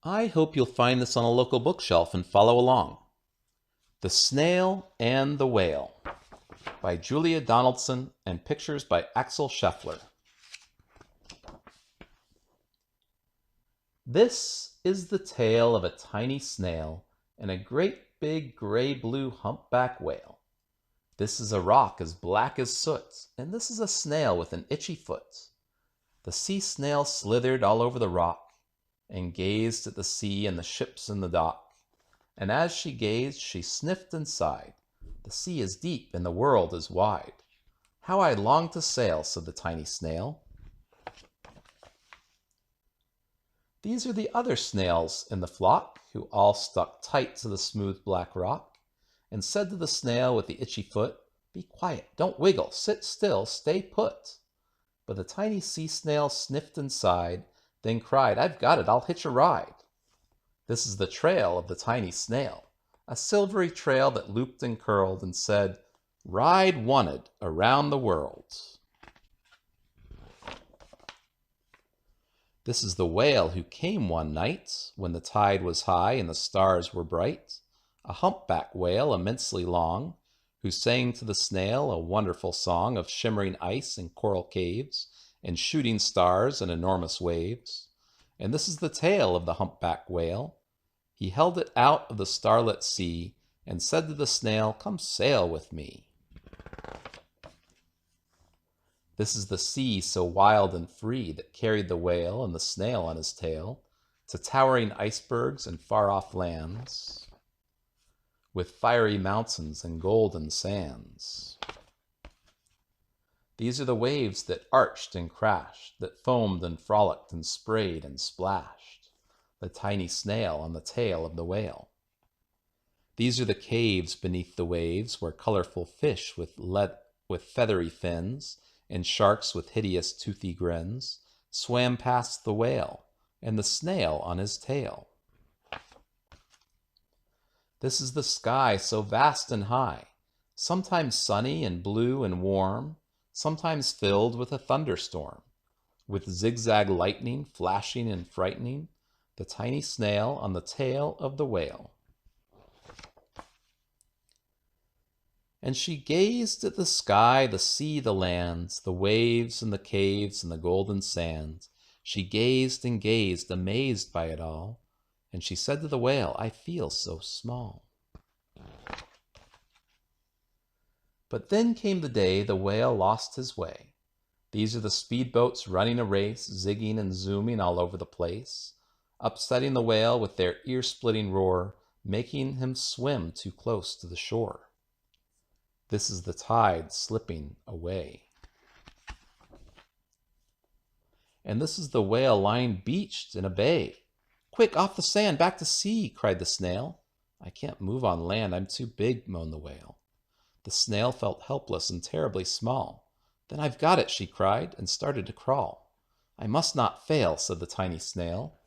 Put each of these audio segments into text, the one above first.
I hope you'll find this on a local bookshelf and follow along. The Snail and the Whale by Julia Donaldson and pictures by Axel Scheffler. This is the tale of a tiny snail and a great big gray-blue humpback whale. This is a rock as black as soot, and this is a snail with an itchy foot. The sea snail slithered all over the rock and gazed at the sea and the ships in the dock. And as she gazed, she sniffed and sighed. The sea is deep and the world is wide. How I long to sail, said the tiny snail. These are the other snails in the flock, who all stuck tight to the smooth black rock, and said to the snail with the itchy foot, "Be quiet, don't wiggle, sit still, stay put." But the tiny sea snail sniffed and sighed, then cried, "I've got it, I'll hitch a ride." This is the trail of the tiny snail, a silvery trail that looped and curled and said, "Ride wanted around the world." This is the whale who came one night when the tide was high and the stars were bright, a humpback whale immensely long, who sang to the snail a wonderful song of shimmering ice and coral caves and shooting stars and enormous waves. And this is the tale of the humpback whale. He held it out of the starlit sea and said to the snail, "Come sail with me." This is the sea so wild and free that carried the whale and the snail on his tail to towering icebergs and far-off lands with fiery mountains and golden sands. These are the waves that arched and crashed, that foamed and frolicked and sprayed and splashed the tiny snail on the tail of the whale. These are the caves beneath the waves where colorful fish with feathery fins and sharks with hideous toothy grins swam past the whale and the snail on his tail. This is the sky so vast and high, sometimes sunny and blue and warm, sometimes filled with a thunderstorm, with zigzag lightning flashing and frightening the tiny snail on the tail of the whale. And she gazed at the sky, the sea, the lands, the waves and the caves and the golden sands. She gazed and gazed, amazed by it all. And she said to the whale, "I feel so small." But then came the day the whale lost his way. These are the speedboats running a race, zigging and zooming all over the place, upsetting the whale with their ear-splitting roar, making him swim too close to the shore. This is the tide slipping away. And this is the whale lying beached in a bay. "Quick, off the sand, back to sea," cried the snail. "I can't move on land, I'm too big," moaned the whale. The snail felt helpless and terribly small. "Then I've got it," she cried, and started to crawl. "I must not fail," said the tiny snail.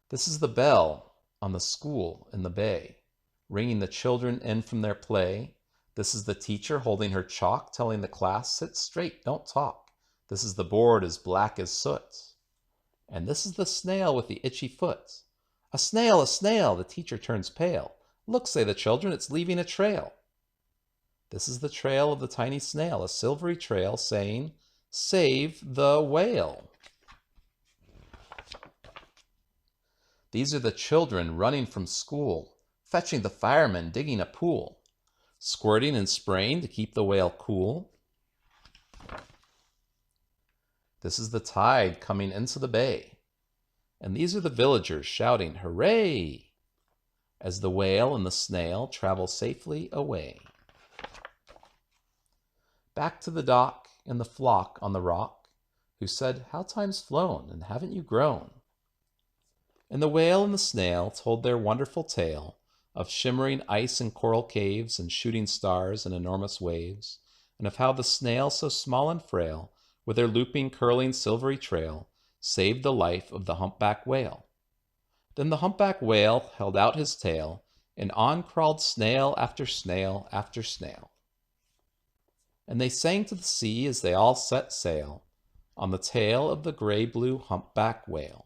This is the bell on the school in the bay, ringing the children in from their play. This is the teacher holding her chalk, telling the class, "Sit straight, don't talk." This is the board as black as soot. And this is the snail with the itchy foot. A snail, the teacher turns pale. "Look," say the children, "it's leaving a trail." This is the trail of the tiny snail, a silvery trail saying, "Save the whale." These are the children running from school, fetching the firemen, digging a pool, squirting and spraying to keep the whale cool. This is the tide coming into the bay. And these are the villagers shouting, "Hooray!" as the whale and the snail travel safely away. Back to the dock and the flock on the rock, who said, "How time's flown, and haven't you grown?" And the whale and the snail told their wonderful tale of shimmering ice and coral caves and shooting stars and enormous waves, and of how the snail, so small and frail, with her looping, curling, silvery trail, saved the life of the humpback whale. Then the humpback whale held out his tail, and on crawled snail after snail after snail. And they sang to the sea as they all set sail on the tail of the gray-blue humpback whale.